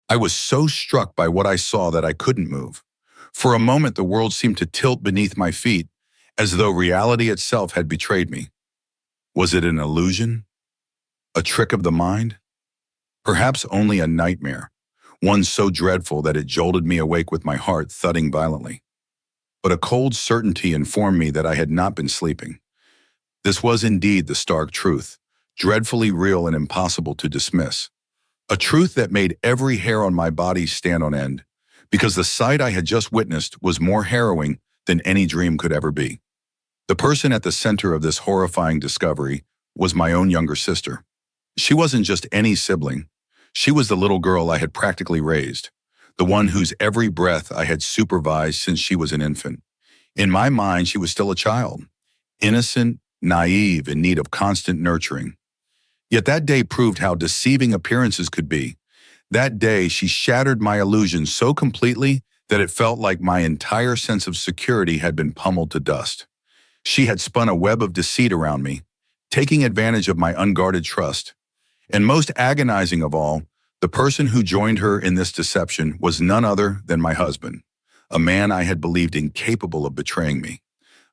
I was so struck by what I saw that I couldn't move. For a moment, the world seemed to tilt beneath my feet, as though reality itself had betrayed me. Was it an illusion? A trick of the mind? Perhaps only a nightmare, one so dreadful that it jolted me awake with my heart thudding violently. But a cold certainty informed me that I had not been sleeping. This was indeed the stark truth, dreadfully real and impossible to dismiss. A truth that made every hair on my body stand on end, because the sight I had just witnessed was more harrowing than any dream could ever be. The person at the center of this horrifying discovery was my own younger sister. She wasn't just any sibling. She was the little girl I had practically raised, the one whose every breath I had supervised since she was an infant. In my mind, she was still a child, innocent, naive, in need of constant nurturing. Yet that day proved how deceiving appearances could be. That day, she shattered my illusions so completely that it felt like my entire sense of security had been pummeled to dust. She had spun a web of deceit around me, taking advantage of my unguarded trust. And most agonizing of all, the person who joined her in this deception was none other than my husband, a man I had believed incapable of betraying me,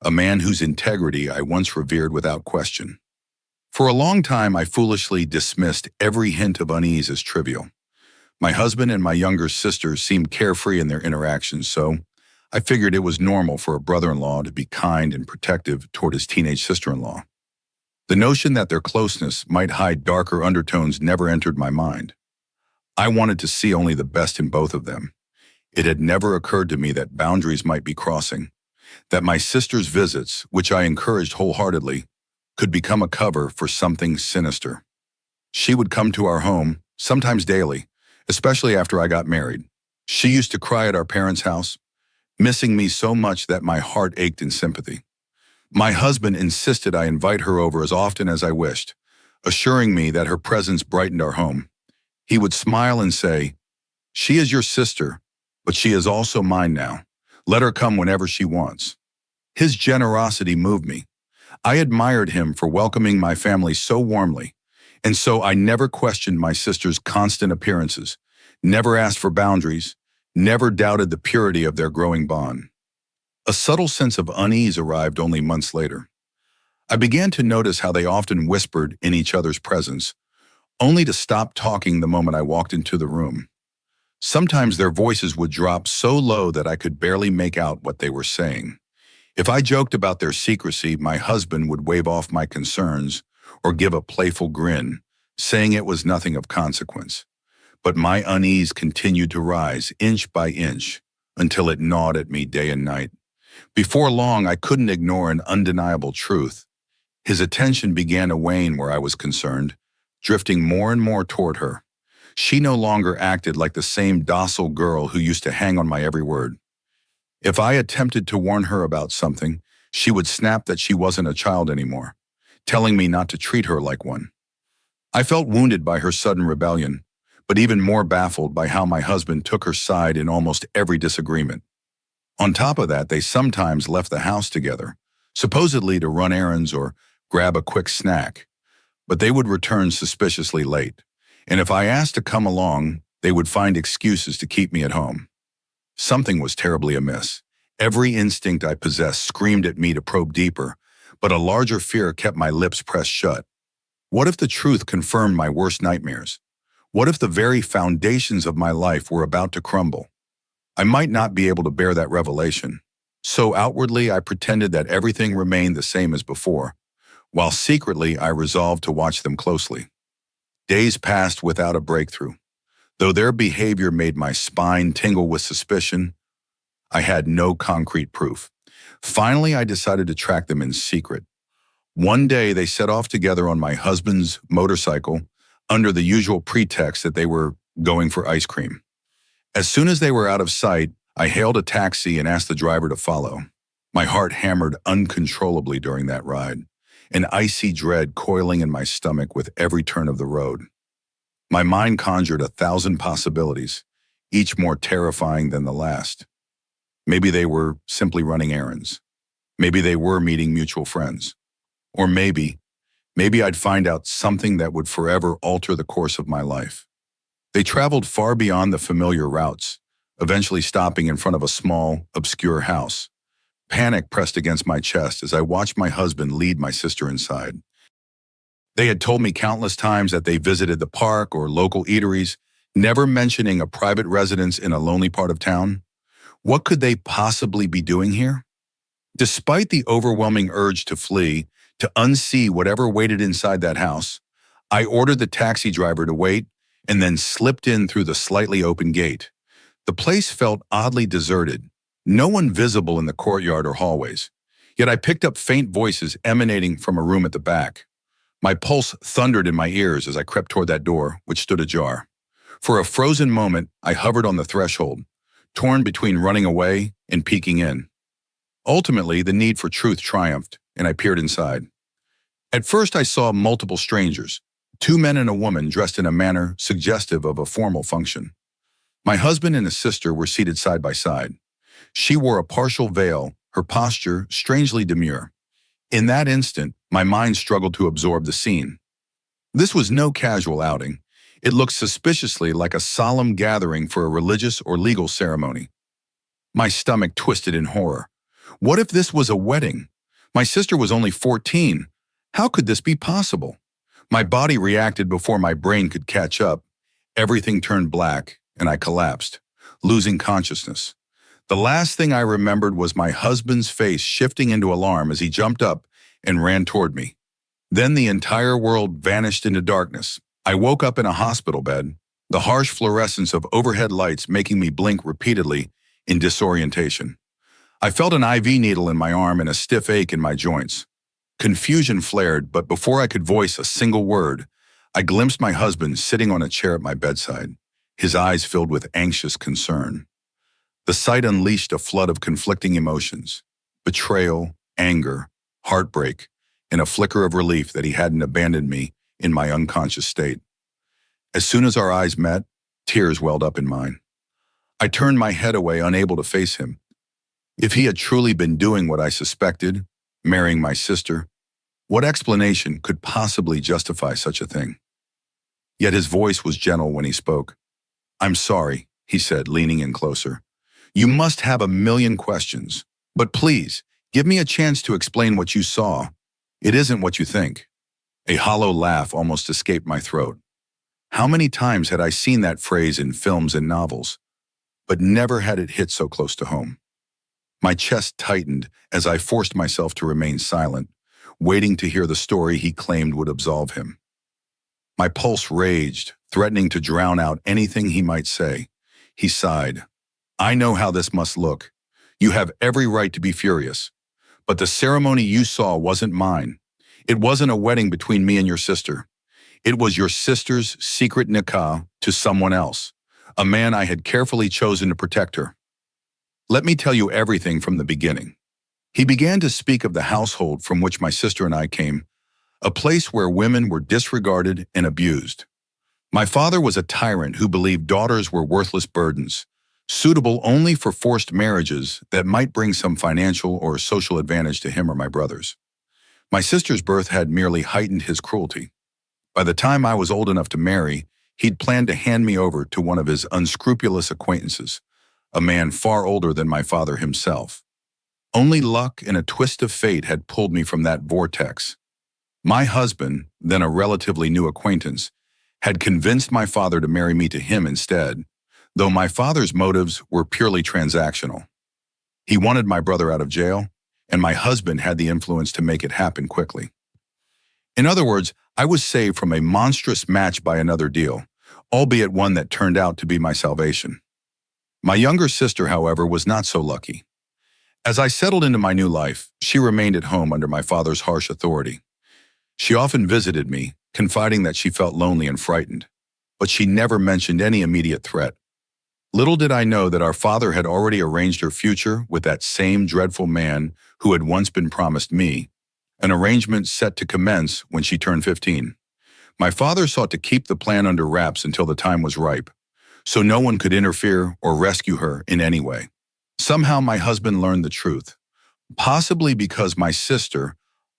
a man whose integrity I once revered without question. For a long time, I foolishly dismissed every hint of unease as trivial. My husband and my younger sister seemed carefree in their interactions, so I figured it was normal for a brother-in-law to be kind and protective toward his teenage sister-in-law. The notion that their closeness might hide darker undertones never entered my mind. I wanted to see only the best in both of them. It had never occurred to me that boundaries might be crossing, that my sister's visits, which I encouraged wholeheartedly, could become a cover for something sinister. She would come to our home, sometimes daily, especially after I got married. She used to cry at our parents' house, missing me so much that my heart ached in sympathy. My husband insisted I invite her over as often as I wished, assuring me that her presence brightened our home. He would smile and say, "She is your sister, but she is also mine now. Let her come whenever she wants." His generosity moved me. I admired him for welcoming my family so warmly, and so I never questioned my sister's constant appearances, never asked for boundaries, never doubted the purity of their growing bond. A subtle sense of unease arrived only months later. I began to notice how they often whispered in each other's presence, only to stop talking the moment I walked into the room. Sometimes their voices would drop so low that I could barely make out what they were saying. If I joked about their secrecy, my husband would wave off my concerns or give a playful grin, saying it was nothing of consequence. But my unease continued to rise inch by inch until it gnawed at me day and night. Before long, I couldn't ignore an undeniable truth. His attention began to wane where I was concerned, drifting more and more toward her. She no longer acted like the same docile girl who used to hang on my every word. If I attempted to warn her about something, she would snap that she wasn't a child anymore, telling me not to treat her like one. I felt wounded by her sudden rebellion, but even more baffled by how my husband took her side in almost every disagreement. On top of that, they sometimes left the house together, supposedly to run errands or grab a quick snack, but they would return suspiciously late, and if I asked to come along, they would find excuses to keep me at home. Something was terribly amiss. Every instinct I possessed screamed at me to probe deeper, but a larger fear kept my lips pressed shut. What if the truth confirmed my worst nightmares? What if the very foundations of my life were about to crumble? I might not be able to bear that revelation. So outwardly, I pretended that everything remained the same as before, while secretly I resolved to watch them closely. Days passed without a breakthrough. Though their behavior made my spine tingle with suspicion, I had no concrete proof. Finally, I decided to track them in secret. One day, they set off together on my husband's motorcycle under the usual pretext that they were going for ice cream. As soon as they were out of sight, I hailed a taxi and asked the driver to follow. My heart hammered uncontrollably during that ride, an icy dread coiling in my stomach with every turn of the road. My mind conjured 1,000 possibilities, each more terrifying than the last. Maybe they were simply running errands. Maybe they were meeting mutual friends. Or maybe I'd find out something that would forever alter the course of my life. They traveled far beyond the familiar routes, eventually stopping in front of a small, obscure house. Panic pressed against my chest as I watched my husband lead my sister inside. They had told me countless times that they visited the park or local eateries, never mentioning a private residence in a lonely part of town. What could they possibly be doing here? Despite the overwhelming urge to flee, to unsee whatever waited inside that house, I ordered the taxi driver to wait and then slipped in through the slightly open gate. The place felt oddly deserted, no one visible in the courtyard or hallways. Yet I picked up faint voices emanating from a room at the back. My pulse thundered in my ears as I crept toward that door, which stood ajar. For a frozen moment, I hovered on the threshold, torn between running away and peeking in. Ultimately, the need for truth triumphed, and I peered inside. At first, I saw multiple strangers, two men and a woman dressed in a manner suggestive of a formal function. My husband and his sister were seated side by side. She wore a partial veil, her posture strangely demure. In that instant, my mind struggled to absorb the scene. This was no casual outing. It looked suspiciously like a solemn gathering for a religious or legal ceremony. My stomach twisted in horror. What if this was a wedding? My sister was only 14. How could this be possible? My body reacted before my brain could catch up. Everything turned black, and I collapsed, losing consciousness. The last thing I remembered was my husband's face shifting into alarm as he jumped up and ran toward me. Then the entire world vanished into darkness. I woke up in a hospital bed, the harsh fluorescence of overhead lights making me blink repeatedly in disorientation. I felt an IV needle in my arm and a stiff ache in my joints. Confusion flared, but before I could voice a single word, I glimpsed my husband sitting on a chair at my bedside, his eyes filled with anxious concern. The sight unleashed a flood of conflicting emotions: betrayal, anger, heartbreak, and a flicker of relief that he hadn't abandoned me in my unconscious state. As soon as our eyes met, tears welled up in mine. I turned my head away, unable to face him. If he had truly been doing what I suspected, marrying my sister, what explanation could possibly justify such a thing? Yet his voice was gentle when he spoke. "I'm sorry," he said, leaning in closer. "You must have a million questions, but please, give me a chance to explain what you saw. It isn't what you think." A hollow laugh almost escaped my throat. How many times had I seen that phrase in films and novels, but never had it hit so close to home. My chest tightened as I forced myself to remain silent, waiting to hear the story he claimed would absolve him. My pulse raged, threatening to drown out anything he might say. He sighed. "I know how this must look. You have every right to be furious. But the ceremony you saw wasn't mine. It wasn't a wedding between me and your sister. It was your sister's secret nikah to someone else, a man I had carefully chosen to protect her. Let me tell you everything from the beginning." He began to speak of the household from which my sister and I came, a place where women were disregarded and abused. My father was a tyrant who believed daughters were worthless burdens, suitable only for forced marriages that might bring some financial or social advantage to him or my brothers. My sister's birth had merely heightened his cruelty. By the time I was old enough to marry, he'd planned to hand me over to one of his unscrupulous acquaintances, a man far older than my father himself. Only luck and a twist of fate had pulled me from that vortex. My husband, then a relatively new acquaintance, had convinced my father to marry me to him instead, though my father's motives were purely transactional. He wanted my brother out of jail, and my husband had the influence to make it happen quickly. In other words, I was saved from a monstrous match by another deal, albeit one that turned out to be my salvation. My younger sister, however, was not so lucky. As I settled into my new life, she remained at home under my father's harsh authority. She often visited me, confiding that she felt lonely and frightened, but she never mentioned any immediate threat. Little did I know that our father had already arranged her future with that same dreadful man who had once been promised me, an arrangement set to commence when she turned 15. My father sought to keep the plan under wraps until the time was ripe, so no one could interfere or rescue her in any way. Somehow my husband learned the truth, possibly because my sister,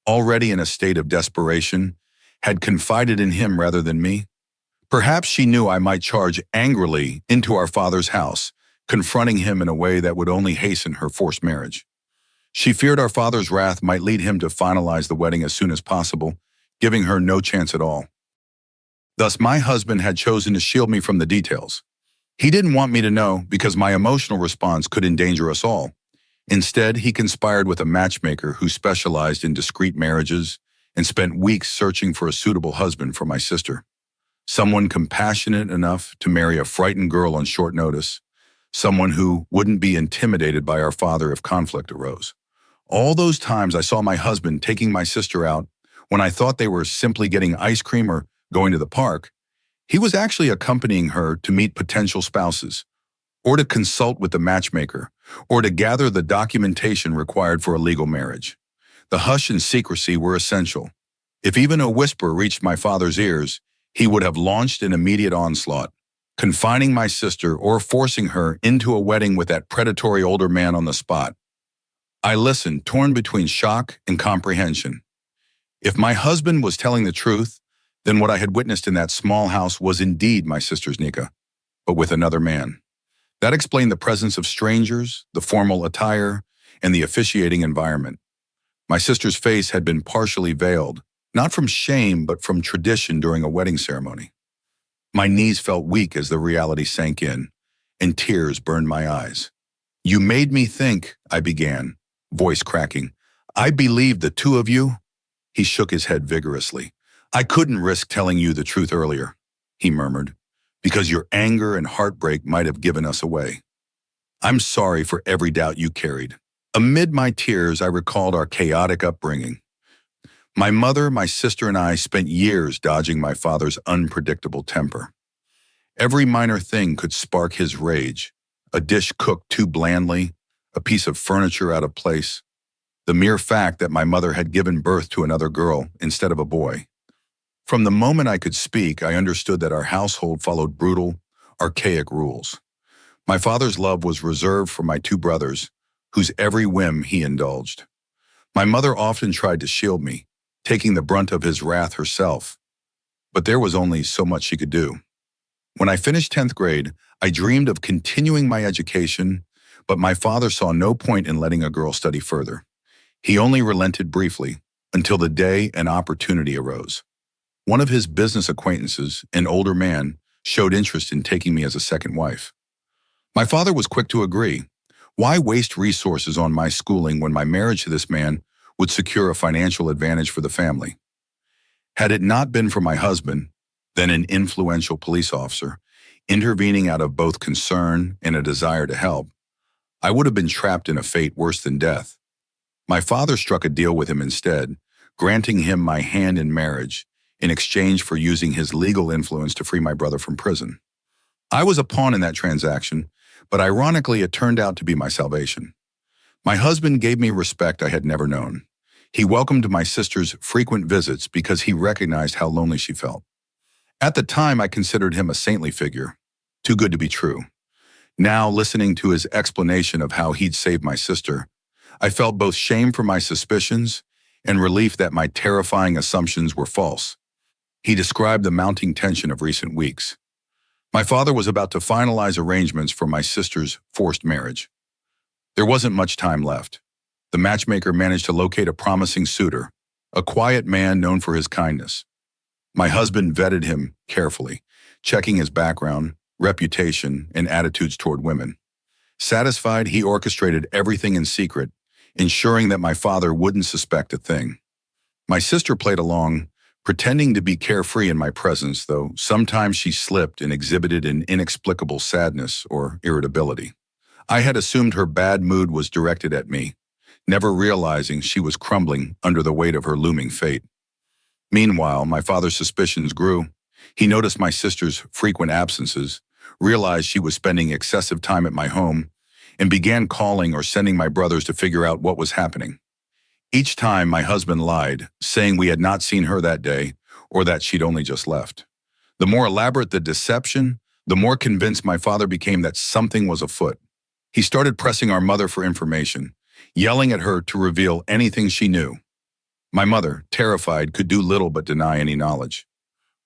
already in a state of desperation, had confided in him rather than me. Perhaps she knew I might charge angrily into our father's house, confronting him in a way that would only hasten her forced marriage. She feared our father's wrath might lead him to finalize the wedding as soon as possible, giving her no chance at all. Thus, my husband had chosen to shield me from the details. He didn't want me to know because my emotional response could endanger us all. Instead, he conspired with a matchmaker who specialized in discreet marriages and spent weeks searching for a suitable husband for my sister. Someone compassionate enough to marry a frightened girl on short notice. Someone who wouldn't be intimidated by our father if conflict arose. All those times I saw my husband taking my sister out when I thought they were simply getting ice cream or going to the park, he was actually accompanying her to meet potential spouses, or to consult with the matchmaker, or to gather the documentation required for a legal marriage. The hush and secrecy were essential. If even a whisper reached my father's ears, he would have launched an immediate onslaught, confining my sister or forcing her into a wedding with that predatory older man on the spot. I listened, torn between shock and comprehension. If my husband was telling the truth, then what I had witnessed in that small house was indeed my sister's nikah, but with another man. That explained the presence of strangers, the formal attire, and the officiating environment. My sister's face had been partially veiled, not from shame, but from tradition during a wedding ceremony. My knees felt weak as the reality sank in, and tears burned my eyes. "You made me think," I began, voice cracking. "I believed the two of you." He shook his head vigorously. "I couldn't risk telling you the truth earlier," he murmured, "because your anger and heartbreak might have given us away. I'm sorry for every doubt you carried." Amid my tears, I recalled our chaotic upbringing. My mother, my sister, and I spent years dodging my father's unpredictable temper. Every minor thing could spark his rage. A dish cooked too blandly, a piece of furniture out of place, the mere fact that my mother had given birth to another girl instead of a boy. From the moment I could speak, I understood that our household followed brutal, archaic rules. My father's love was reserved for my two brothers, whose every whim he indulged. My mother often tried to shield me, taking the brunt of his wrath herself, but there was only so much she could do. When I finished 10th grade, I dreamed of continuing my education, but my father saw no point in letting a girl study further. He only relented briefly, until the day an opportunity arose. One of his business acquaintances, an older man, showed interest in taking me as a second wife. My father was quick to agree. Why waste resources on my schooling when my marriage to this man would secure a financial advantage for the family? Had it not been for my husband, then an influential police officer, intervening out of both concern and a desire to help, I would have been trapped in a fate worse than death. My father struck a deal with him instead, granting him my hand in marriage in exchange for using his legal influence to free my brother from prison. I was a pawn in that transaction, but ironically it turned out to be my salvation. My husband gave me respect I had never known. He welcomed my sister's frequent visits because he recognized how lonely she felt. At the time, I considered him a saintly figure, too good to be true. Now, listening to his explanation of how he'd saved my sister, I felt both shame for my suspicions and relief that my terrifying assumptions were false. He described the mounting tension of recent weeks. My father was about to finalize arrangements for my sister's forced marriage. There wasn't much time left. The matchmaker managed to locate a promising suitor, a quiet man known for his kindness. My husband vetted him carefully, checking his background, reputation, and attitudes toward women. Satisfied, he orchestrated everything in secret, ensuring that my father wouldn't suspect a thing. My sister played along, pretending to be carefree in my presence, though sometimes she slipped and exhibited an inexplicable sadness or irritability. I had assumed her bad mood was directed at me, never realizing she was crumbling under the weight of her looming fate. Meanwhile, my father's suspicions grew. He noticed my sister's frequent absences, realized she was spending excessive time at my home, and began calling or sending my brothers to figure out what was happening. Each time, my husband lied, saying we had not seen her that day or that she'd only just left. The more elaborate the deception, the more convinced my father became that something was afoot. He started pressing our mother for information, yelling at her to reveal anything she knew. My mother, terrified, could do little but deny any knowledge.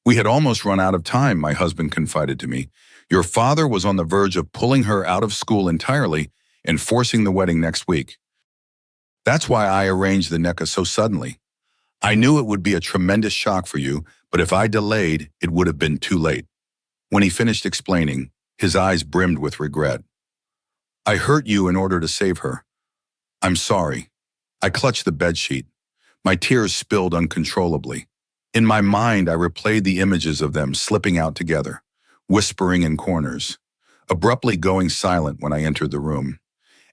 We had almost run out of time, my husband confided to me. Your father was on the verge of pulling her out of school entirely and forcing the wedding next week. That's why I arranged the NECA so suddenly. I knew it would be a tremendous shock for you, but if I delayed, it would have been too late. When he finished explaining, his eyes brimmed with regret. I hurt you in order to save her. I'm sorry. I clutched the bedsheet. My tears spilled uncontrollably. In my mind, I replayed the images of them slipping out together, whispering in corners, abruptly going silent when I entered the room.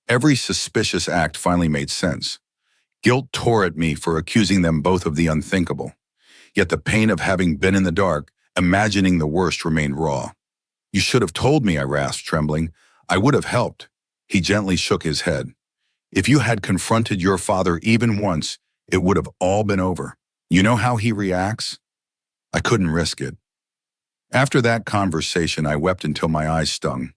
Every suspicious act finally made sense. Guilt tore at me for accusing them both of the unthinkable. Yet the pain of having been in the dark, imagining the worst, remained raw. You should have told me, I rasped, trembling. I would have helped. He gently shook his head. If you had confronted your father even once, it would have all been over. You know how he reacts? I couldn't risk it. After that conversation, I wept until my eyes stung.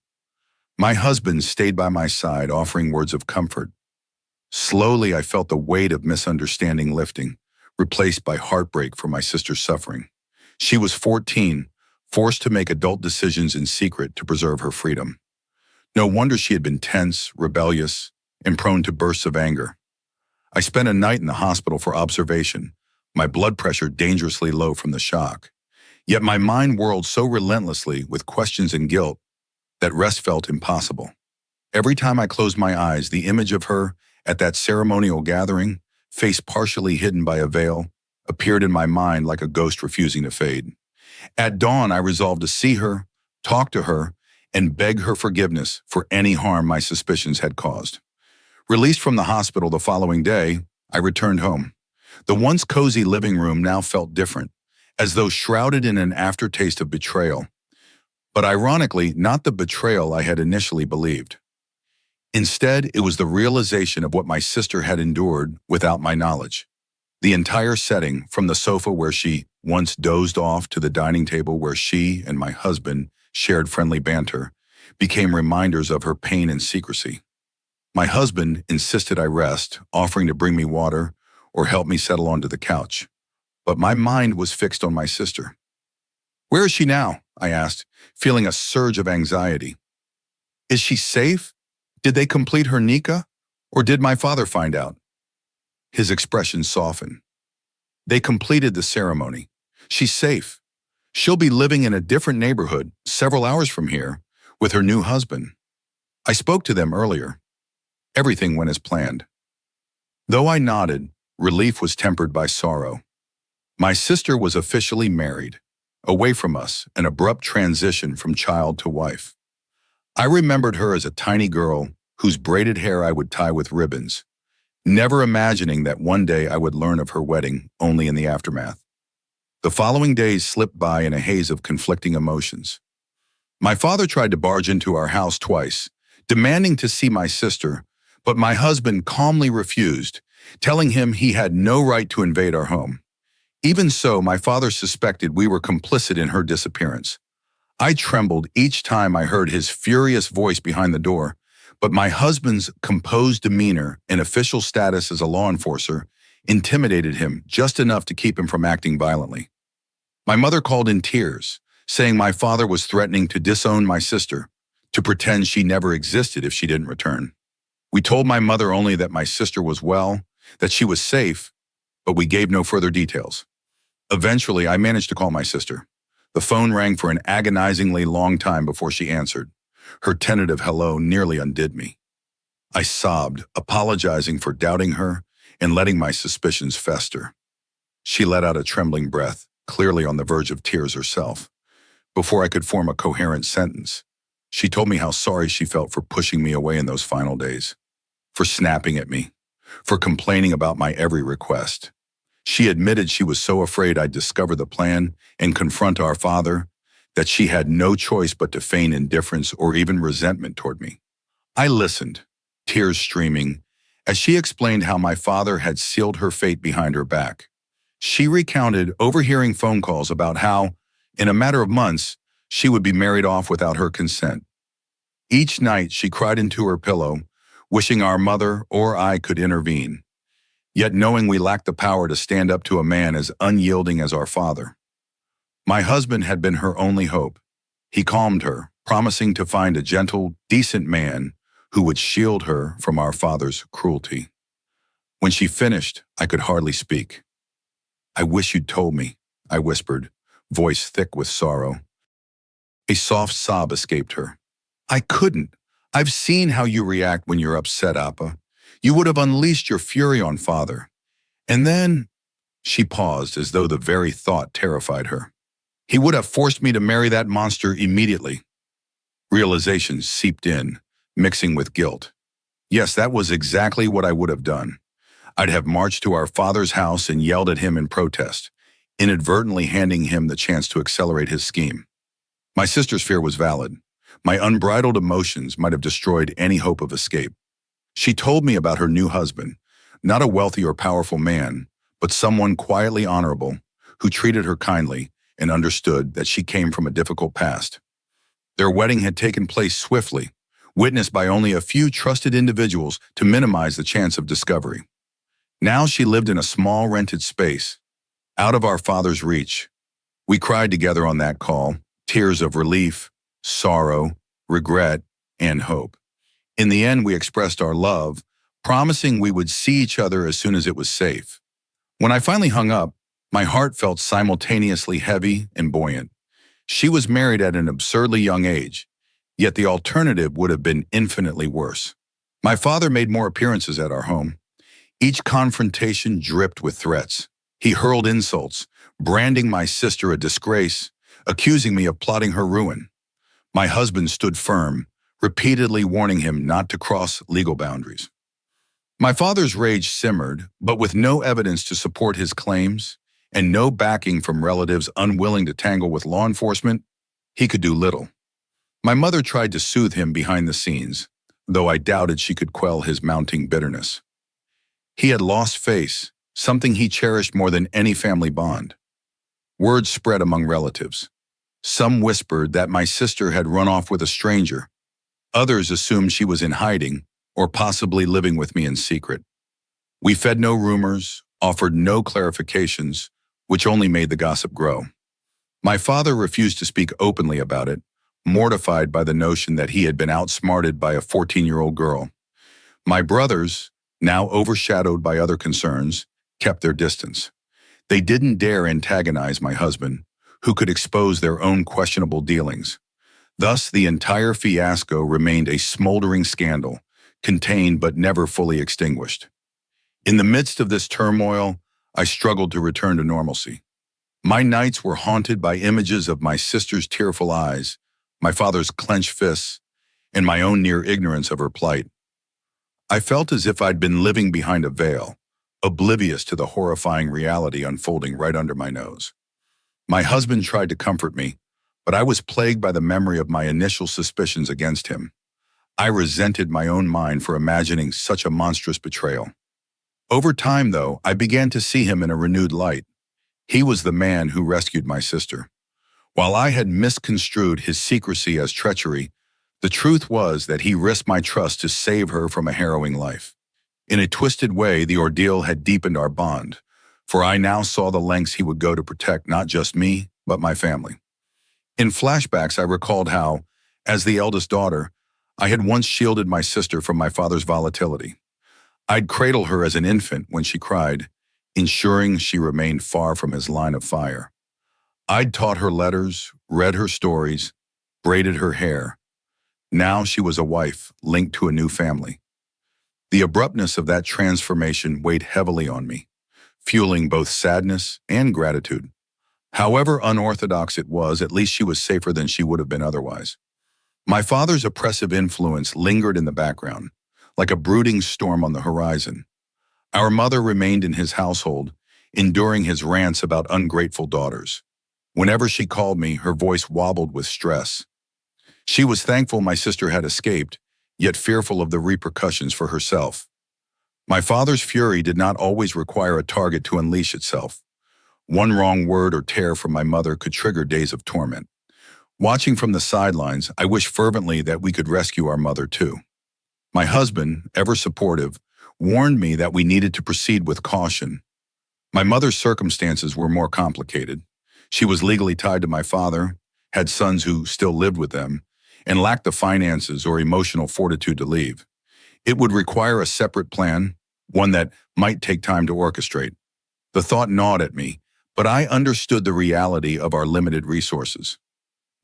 My husband stayed by my side, offering words of comfort. Slowly, I felt the weight of misunderstanding lifting, replaced by heartbreak for my sister's suffering. She was 14, forced to make adult decisions in secret to preserve her freedom. No wonder she had been tense, rebellious, and prone to bursts of anger. I spent a night in the hospital for observation, my blood pressure dangerously low from the shock. Yet my mind whirled so relentlessly with questions and guilt that rest felt impossible. Every time I closed my eyes, the image of her at that ceremonial gathering, face partially hidden by a veil, appeared in my mind like a ghost refusing to fade. At dawn, I resolved to see her, talk to her, and beg her forgiveness for any harm my suspicions had caused. Released from the hospital the following day, I returned home. The once cozy living room now felt different, as though shrouded in an aftertaste of betrayal. But ironically, not the betrayal I had initially believed. Instead, it was the realization of what my sister had endured without my knowledge. The entire setting, from the sofa where she once dozed off to the dining table where she and my husband shared friendly banter, became reminders of her pain and secrecy. My husband insisted I rest, offering to bring me water or help me settle onto the couch. But my mind was fixed on my sister. Where is she now? I asked, feeling a surge of anxiety. Is she safe? Did they complete her NECA? Or did my father find out? His expression softened. They completed the ceremony. She's safe. She'll be living in a different neighborhood, several hours from here, with her new husband. I spoke to them earlier. Everything went as planned. Though I nodded, relief was tempered by sorrow. My sister was officially married, away from us, an abrupt transition from child to wife. I remembered her as a tiny girl whose braided hair I would tie with ribbons, never imagining that one day I would learn of her wedding only in the aftermath. The following days slipped by in a haze of conflicting emotions. My father tried to barge into our house twice, demanding to see my sister, but my husband calmly refused, telling him he had no right to invade our home. Even so, my father suspected we were complicit in her disappearance. I trembled each time I heard his furious voice behind the door, but my husband's composed demeanor and official status as a law enforcer intimidated him just enough to keep him from acting violently. My mother called in tears, saying my father was threatening to disown my sister, to pretend she never existed if she didn't return. We told my mother only that my sister was well, that she was safe, but we gave no further details. Eventually, I managed to call my sister. The phone rang for an agonizingly long time before she answered. Her tentative hello nearly undid me. I sobbed, apologizing for doubting her and letting my suspicions fester. She let out a trembling breath, clearly on the verge of tears herself. Before I could form a coherent sentence, she told me how sorry she felt for pushing me away in those final days, for snapping at me, for complaining about my every request. She admitted she was so afraid I'd discover the plan and confront our father that she had no choice but to feign indifference or even resentment toward me. I listened, tears streaming, as she explained how my father had sealed her fate behind her back. She recounted overhearing phone calls about how, in a matter of months, she would be married off without her consent. Each night she cried into her pillow, wishing our mother or I could intervene, yet knowing we lacked the power to stand up to a man as unyielding as our father. My husband had been her only hope. He calmed her, promising to find a gentle, decent man who would shield her from our father's cruelty. When she finished, I could hardly speak. "I wish you'd told me," I whispered, voice thick with sorrow. A soft sob escaped her. "I couldn't. I've seen how you react when you're upset, Appa. You would have unleashed your fury on father. And then—" She paused as though the very thought terrified her. "He would have forced me to marry that monster immediately." Realization seeped in, mixing with guilt. Yes, that was exactly what I would have done. I'd have marched to our father's house and yelled at him in protest, inadvertently handing him the chance to accelerate his scheme. My sister's fear was valid. My unbridled emotions might have destroyed any hope of escape. She told me about her new husband, not a wealthy or powerful man, but someone quietly honorable, who treated her kindly and understood that she came from a difficult past. Their wedding had taken place swiftly, witnessed by only a few trusted individuals to minimize the chance of discovery. Now she lived in a small rented space, out of our father's reach. We cried together on that call, tears of relief, sorrow, regret, and hope. In the end, we expressed our love, promising we would see each other as soon as it was safe. When I finally hung up, my heart felt simultaneously heavy and buoyant. She was married at an absurdly young age, yet the alternative would have been infinitely worse. My father made more appearances at our home. Each confrontation dripped with threats. He hurled insults, branding my sister a disgrace, accusing me of plotting her ruin. My husband stood firm, repeatedly warning him not to cross legal boundaries. My father's rage simmered, but with no evidence to support his claims and no backing from relatives unwilling to tangle with law enforcement, he could do little. My mother tried to soothe him behind the scenes, though I doubted she could quell his mounting bitterness. He had lost face, something he cherished more than any family bond. Word spread among relatives. Some whispered that my sister had run off with a stranger. Others assumed she was in hiding or possibly living with me in secret. We fed no rumors, offered no clarifications, which only made the gossip grow. My father refused to speak openly about it, mortified by the notion that he had been outsmarted by a 14-year-old girl. My brothers, now overshadowed by other concerns, kept their distance. They didn't dare antagonize my husband, who could expose their own questionable dealings. Thus, the entire fiasco remained a smoldering scandal, contained but never fully extinguished. In the midst of this turmoil, I struggled to return to normalcy. My nights were haunted by images of my sister's tearful eyes, my father's clenched fists, and my own near ignorance of her plight. I felt as if I'd been living behind a veil, oblivious to the horrifying reality unfolding right under my nose. My husband tried to comfort me, but I was plagued by the memory of my initial suspicions against him. I resented my own mind for imagining such a monstrous betrayal. Over time, though, I began to see him in a renewed light. He was the man who rescued my sister. While I had misconstrued his secrecy as treachery, the truth was that he risked my trust to save her from a harrowing life. In a twisted way, the ordeal had deepened our bond, for I now saw the lengths he would go to protect not just me, but my family. In flashbacks, I recalled how, as the eldest daughter, I had once shielded my sister from my father's volatility. I'd cradle her as an infant when she cried, ensuring she remained far from his line of fire. I'd taught her letters, read her stories, braided her hair. Now she was a wife linked to a new family. The abruptness of that transformation weighed heavily on me, fueling both sadness and gratitude. However unorthodox it was, at least she was safer than she would have been otherwise. My father's oppressive influence lingered in the background, like a brooding storm on the horizon. Our mother remained in his household, enduring his rants about ungrateful daughters. Whenever she called me, her voice wobbled with stress. She was thankful my sister had escaped, yet fearful of the repercussions for herself. My father's fury did not always require a target to unleash itself. One wrong word or tear from my mother could trigger days of torment. Watching from the sidelines, I wished fervently that we could rescue our mother too. My husband, ever supportive, warned me that we needed to proceed with caution. My mother's circumstances were more complicated. She was legally tied to my father, had sons who still lived with them, and lacked the finances or emotional fortitude to leave. It would require a separate plan, one that might take time to orchestrate. The thought gnawed at me, but I understood the reality of our limited resources.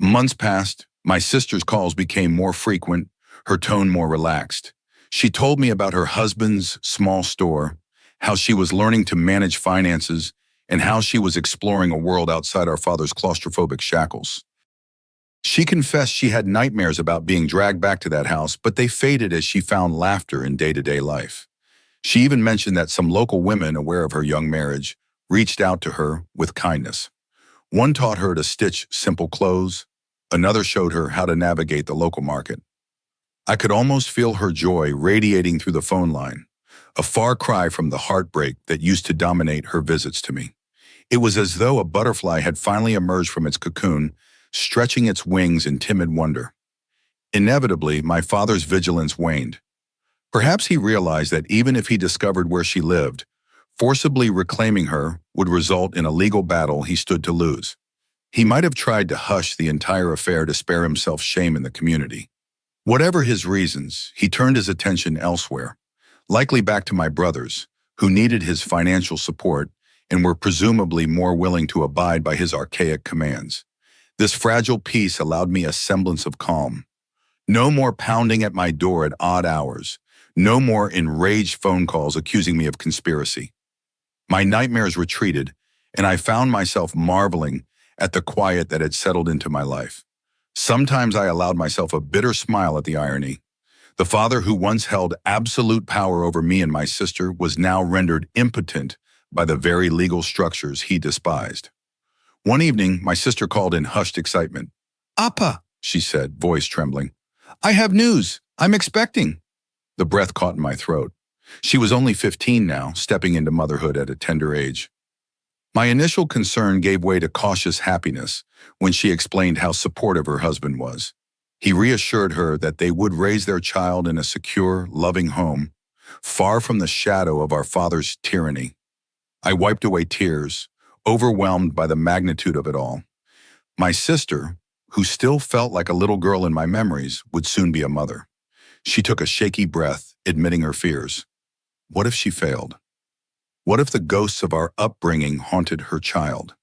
Months passed, my sister's calls became more frequent, her tone more relaxed. She told me about her husband's small store, how she was learning to manage finances, and how she was exploring a world outside our father's claustrophobic shackles. She confessed she had nightmares about being dragged back to that house, but they faded as she found laughter in day-to-day life. She even mentioned that some local women, aware of her young marriage, reached out to her with kindness. One taught her to stitch simple clothes, another showed her how to navigate the local market. I could almost feel her joy radiating through the phone line, a far cry from the heartbreak that used to dominate her visits to me. It was as though a butterfly had finally emerged from its cocoon, stretching its wings in timid wonder. Inevitably, my father's vigilance waned. Perhaps he realized that even if he discovered where she lived, forcibly reclaiming her would result in a legal battle he stood to lose. He might have tried to hush the entire affair to spare himself shame in the community. Whatever his reasons, he turned his attention elsewhere, likely back to my brothers, who needed his financial support and were presumably more willing to abide by his archaic commands. This fragile peace allowed me a semblance of calm. No more pounding at my door at odd hours. No more enraged phone calls accusing me of conspiracy. My nightmares retreated, and I found myself marveling at the quiet that had settled into my life. Sometimes I allowed myself a bitter smile at the irony. The father who once held absolute power over me and my sister was now rendered impotent by the very legal structures he despised. One evening, my sister called in hushed excitement. "Appa," she said, voice trembling. "I have news. I'm expecting." The breath caught in my throat. She was only 15 now, stepping into motherhood at a tender age. My initial concern gave way to cautious happiness when she explained how supportive her husband was. He reassured her that they would raise their child in a secure, loving home, far from the shadow of our father's tyranny. I wiped away tears, overwhelmed by the magnitude of it all. My sister, who still felt like a little girl in my memories, would soon be a mother. She took a shaky breath, admitting her fears. What if she failed? What if the ghosts of our upbringing haunted her child?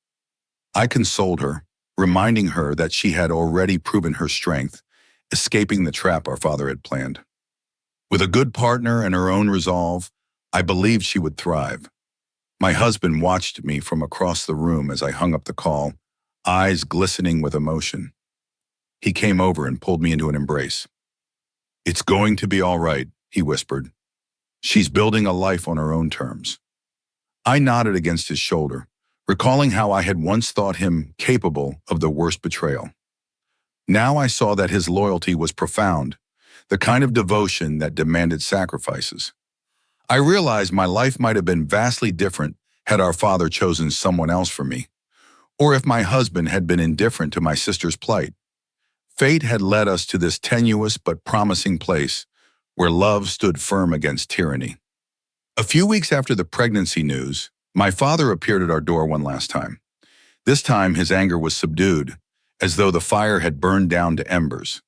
I consoled her, reminding her that she had already proven her strength, escaping the trap our father had planned. With a good partner and her own resolve, I believed she would thrive. My husband watched me from across the room as I hung up the call, eyes glistening with emotion. He came over and pulled me into an embrace. "It's going to be all right," he whispered. "She's building a life on her own terms." I nodded against his shoulder, recalling how I had once thought him capable of the worst betrayal. Now I saw that his loyalty was profound, the kind of devotion that demanded sacrifices. I realized my life might have been vastly different had our father chosen someone else for me, or if my husband had been indifferent to my sister's plight. Fate had led us to this tenuous but promising place where love stood firm against tyranny. A few weeks after the pregnancy news, my father appeared at our door one last time. This time his anger was subdued, as though the fire had burned down to embers.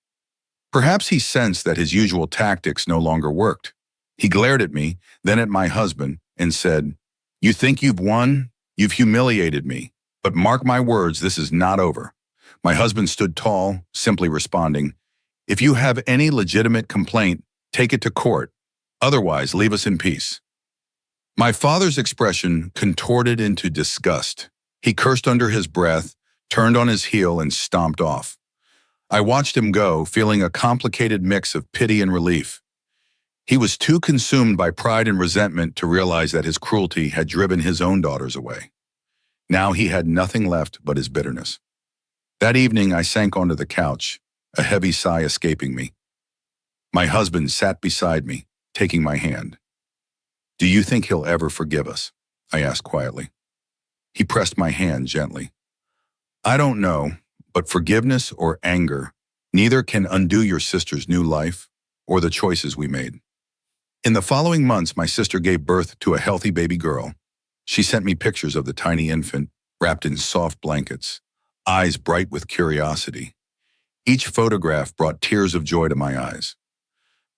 Perhaps he sensed that his usual tactics no longer worked. He glared at me, then at my husband, and said, "You think you've won? You've humiliated me. But mark my words, this is not over." My husband stood tall, simply responding, "If you have any legitimate complaint, take it to court. Otherwise, leave us in peace." My father's expression contorted into disgust. He cursed under his breath, turned on his heel, and stomped off. I watched him go, feeling a complicated mix of pity and relief. He was too consumed by pride and resentment to realize that his cruelty had driven his own daughters away. Now he had nothing left but his bitterness. That evening I sank onto the couch, a heavy sigh escaping me. My husband sat beside me, taking my hand. "Do you think he'll ever forgive us?" I asked quietly. He pressed my hand gently. "I don't know, but forgiveness or anger, neither can undo your sister's new life or the choices we made." In the following months, my sister gave birth to a healthy baby girl. She sent me pictures of the tiny infant, wrapped in soft blankets, eyes bright with curiosity. Each photograph brought tears of joy to my eyes.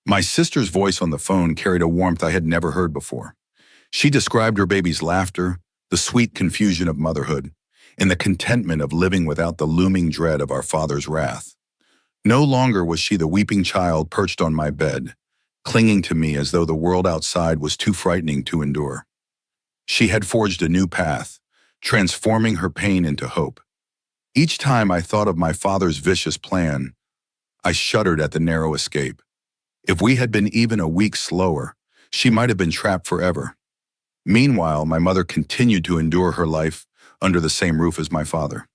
My sister's voice on the phone carried a warmth I had never heard before. She described her baby's laughter, the sweet confusion of motherhood, and the contentment of living without the looming dread of our father's wrath. No longer was she the weeping child perched on my bed, clinging to me as though the world outside was too frightening to endure. She had forged a new path, transforming her pain into hope. Each time I thought of my father's vicious plan, I shuddered at the narrow escape. If we had been even a week slower, she might have been trapped forever. Meanwhile, my mother continued to endure her life under the same roof as my father.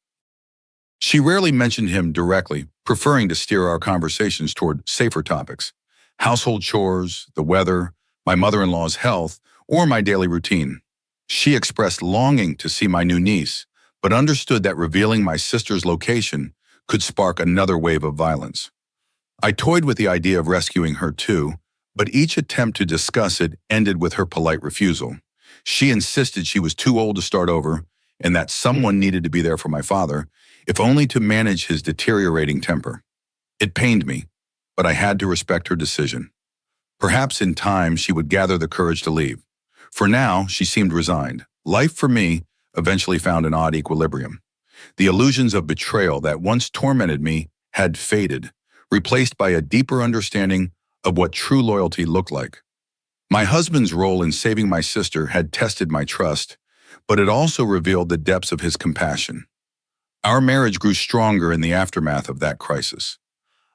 She rarely mentioned him directly, preferring to steer our conversations toward safer topics: household chores, the weather, my mother-in-law's health, or my daily routine. She expressed longing to see my new niece, but understood that revealing my sister's location could spark another wave of violence. I toyed with the idea of rescuing her too, but each attempt to discuss it ended with her polite refusal. She insisted she was too old to start over and that someone needed to be there for my father, if only to manage his deteriorating temper. It pained me, but I had to respect her decision. Perhaps in time she would gather the courage to leave. For now, she seemed resigned. Life for me eventually found an odd equilibrium. The illusions of betrayal that once tormented me had faded, replaced by a deeper understanding of what true loyalty looked like. My husband's role in saving my sister had tested my trust, but it also revealed the depths of his compassion. Our marriage grew stronger in the aftermath of that crisis.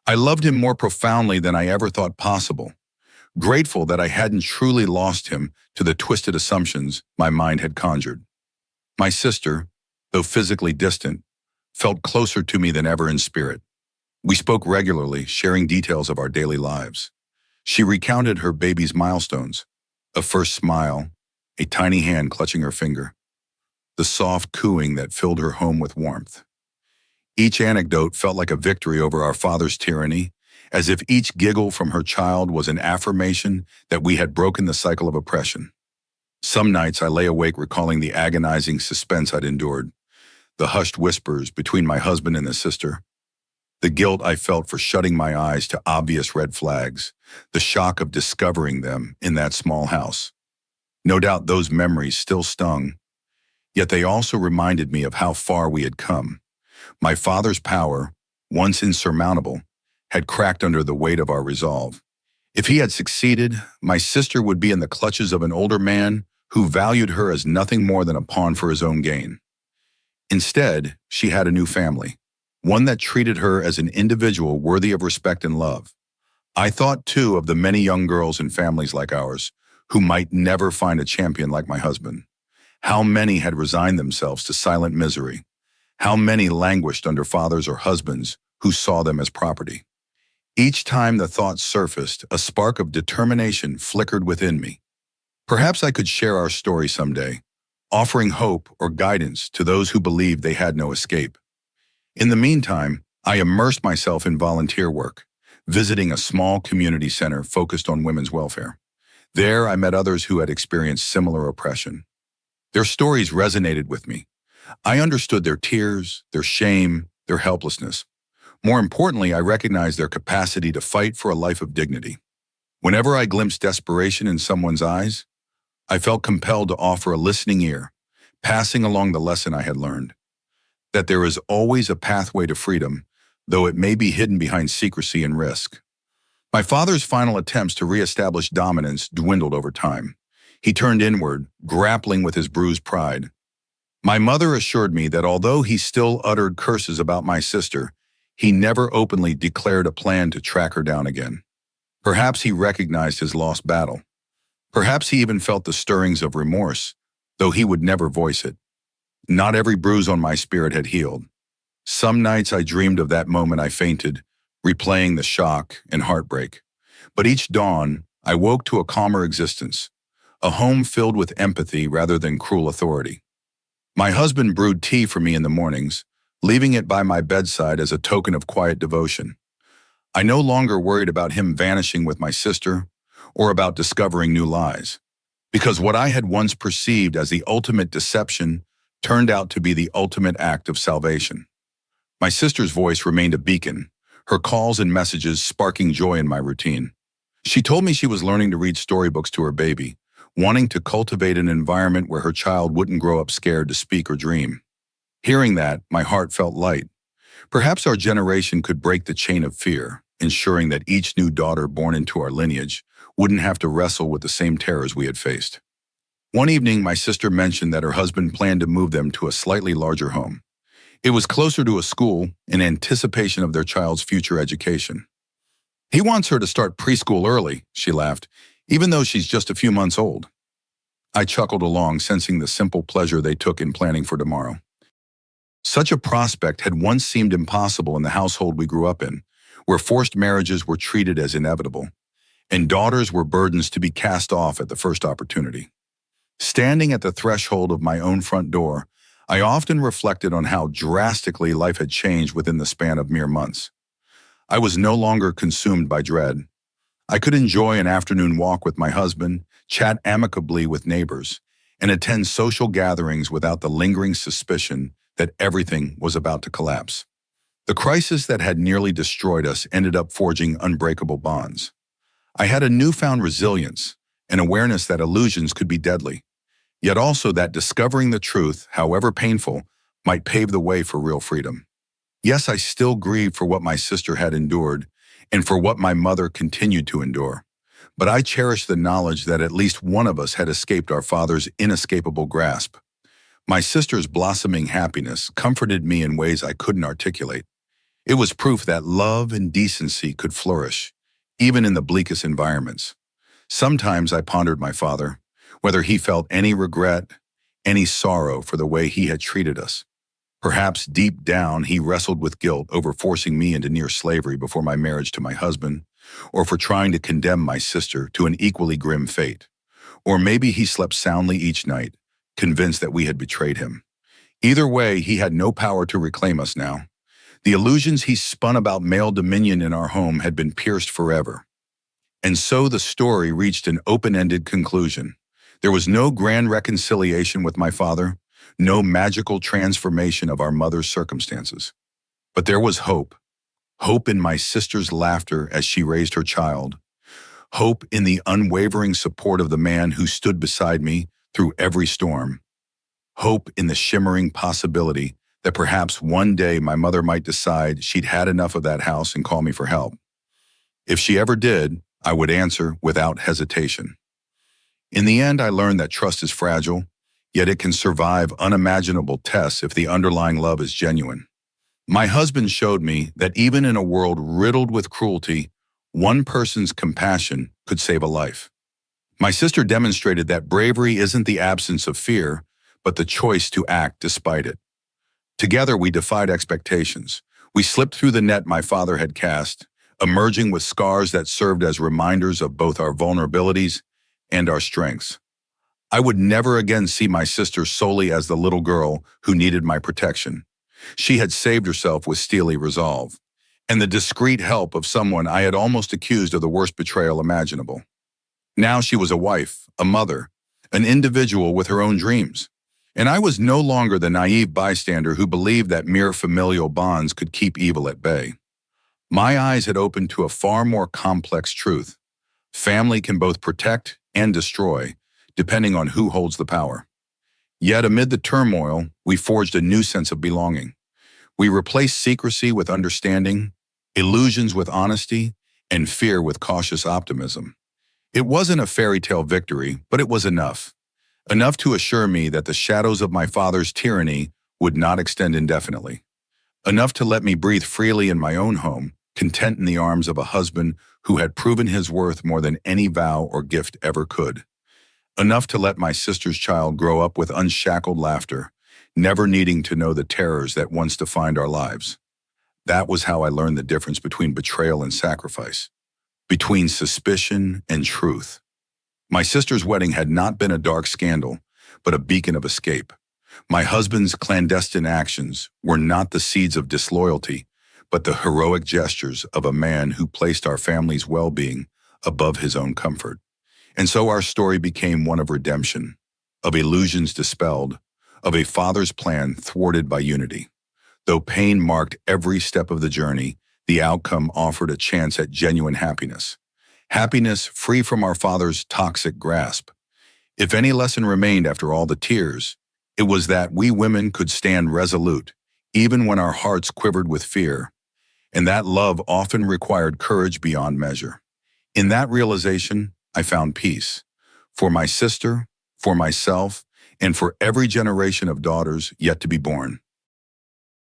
I loved him more profoundly than I ever thought possible, grateful that I hadn't truly lost him to the twisted assumptions my mind had conjured. My sister, though physically distant, felt closer to me than ever in spirit. We spoke regularly, sharing details of our daily lives. She recounted her baby's milestones: a first smile, a tiny hand clutching her finger, the soft cooing that filled her home with warmth. Each anecdote felt like a victory over our father's tyranny, as if each giggle from her child was an affirmation that we had broken the cycle of oppression. Some nights I lay awake recalling the agonizing suspense I'd endured, the hushed whispers between my husband and the sister, the guilt I felt for shutting my eyes to obvious red flags, the shock of discovering them in that small house. No doubt those memories still stung, yet they also reminded me of how far we had come. My father's power, once insurmountable, had cracked under the weight of our resolve. If he had succeeded, my sister would be in the clutches of an older man who valued her as nothing more than a pawn for his own gain. Instead, she had a new family, one that treated her as an individual worthy of respect and love. I thought, too, of the many young girls in families like ours who might never find a champion like my husband. How many had resigned themselves to silent misery? How many languished under fathers or husbands who saw them as property? Each time the thought surfaced, a spark of determination flickered within me. Perhaps I could share our story someday, offering hope or guidance to those who believed they had no escape. In the meantime, I immersed myself in volunteer work, visiting a small community center focused on women's welfare. There, I met others who had experienced similar oppression. Their stories resonated with me. I understood their tears, their shame, their helplessness. More importantly, I recognized their capacity to fight for a life of dignity. Whenever I glimpsed desperation in someone's eyes, I felt compelled to offer a listening ear, passing along the lesson I had learned: that there is always a pathway to freedom, though it may be hidden behind secrecy and risk. My father's final attempts to reestablish dominance dwindled over time. He turned inward, grappling with his bruised pride. My mother assured me that although he still uttered curses about my sister, he never openly declared a plan to track her down again. Perhaps he recognized his lost battle. Perhaps he even felt the stirrings of remorse, though he would never voice it. Not every bruise on my spirit had healed. Some nights I dreamed of that moment I fainted, replaying the shock and heartbreak. But each dawn, I woke to a calmer existence, a home filled with empathy rather than cruel authority. My husband brewed tea for me in the mornings, leaving it by my bedside as a token of quiet devotion. I no longer worried about him vanishing with my sister or about discovering new lies, because what I had once perceived as the ultimate deception turned out to be the ultimate act of salvation. My sister's voice remained a beacon, her calls and messages sparking joy in my routine. She told me she was learning to read storybooks to her baby, wanting to cultivate an environment where her child wouldn't grow up scared to speak or dream. Hearing that, my heart felt light. Perhaps our generation could break the chain of fear, ensuring that each new daughter born into our lineage wouldn't have to wrestle with the same terrors we had faced. One evening, my sister mentioned that her husband planned to move them to a slightly larger home. It was closer to a school in anticipation of their child's future education. "He wants her to start preschool early," she laughed, "even though she's just a few months old." I chuckled along, sensing the simple pleasure they took in planning for tomorrow. Such a prospect had once seemed impossible in the household we grew up in, where forced marriages were treated as inevitable, and daughters were burdens to be cast off at the first opportunity. Standing at the threshold of my own front door, I often reflected on how drastically life had changed within the span of mere months. I was no longer consumed by dread. I could enjoy an afternoon walk with my husband, chat amicably with neighbors, and attend social gatherings without the lingering suspicion that everything was about to collapse. The crisis that had nearly destroyed us ended up forging unbreakable bonds. I had a newfound resilience, an awareness that illusions could be deadly, yet also that discovering the truth, however painful, might pave the way for real freedom. Yes, I still grieved for what my sister had endured and for what my mother continued to endure, but I cherished the knowledge that at least one of us had escaped our father's inescapable grasp. My sister's blossoming happiness comforted me in ways I couldn't articulate. It was proof that love and decency could flourish, even in the bleakest environments. Sometimes I pondered my father, whether he felt any regret, any sorrow for the way he had treated us. Perhaps deep down he wrestled with guilt over forcing me into near slavery before my marriage to my husband, or for trying to condemn my sister to an equally grim fate. Or maybe he slept soundly each night, convinced that we had betrayed him. Either way, he had no power to reclaim us now. The illusions he spun about male dominion in our home had been pierced forever. And so the story reached an open-ended conclusion. There was no grand reconciliation with my father, no magical transformation of our mother's circumstances. But there was hope. Hope in my sister's laughter as she raised her child. Hope in the unwavering support of the man who stood beside me through every storm. Hope in the shimmering possibility that perhaps one day my mother might decide she'd had enough of that house and call me for help. If she ever did, I would answer without hesitation. In the end, I learned that trust is fragile, yet it can survive unimaginable tests if the underlying love is genuine. My husband showed me that even in a world riddled with cruelty, one person's compassion could save a life. My sister demonstrated that bravery isn't the absence of fear, but the choice to act despite it. Together, we defied expectations. We slipped through the net my father had cast, emerging with scars that served as reminders of both our vulnerabilities and our strengths. I would never again see my sister solely as the little girl who needed my protection. She had saved herself with steely resolve, and the discreet help of someone I had almost accused of the worst betrayal imaginable. Now she was a wife, a mother, an individual with her own dreams, and I was no longer the naive bystander who believed that mere familial bonds could keep evil at bay. My eyes had opened to a far more complex truth. Family can both protect and destroy, depending on who holds the power. Yet amid the turmoil, we forged a new sense of belonging. We replaced secrecy with understanding, illusions with honesty, and fear with cautious optimism. It wasn't a fairy tale victory, but it was enough. Enough to assure me that the shadows of my father's tyranny would not extend indefinitely. Enough to let me breathe freely in my own home, content in the arms of a husband who had proven his worth more than any vow or gift ever could. Enough to let my sister's child grow up with unshackled laughter, never needing to know the terrors that once defined our lives. That was how I learned the difference between betrayal and sacrifice, between suspicion and truth. My sister's wedding had not been a dark scandal, but a beacon of escape. My husband's clandestine actions were not the seeds of disloyalty, but the heroic gestures of a man who placed our family's well-being above his own comfort. And so our story became one of redemption, of illusions dispelled, of a father's plan thwarted by unity. Though pain marked every step of the journey, the outcome offered a chance at genuine happiness. Happiness free from our father's toxic grasp. If any lesson remained after all the tears, it was that we women could stand resolute, even when our hearts quivered with fear, and that love often required courage beyond measure. In that realization, I found peace. For my sister, for myself, and for every generation of daughters yet to be born.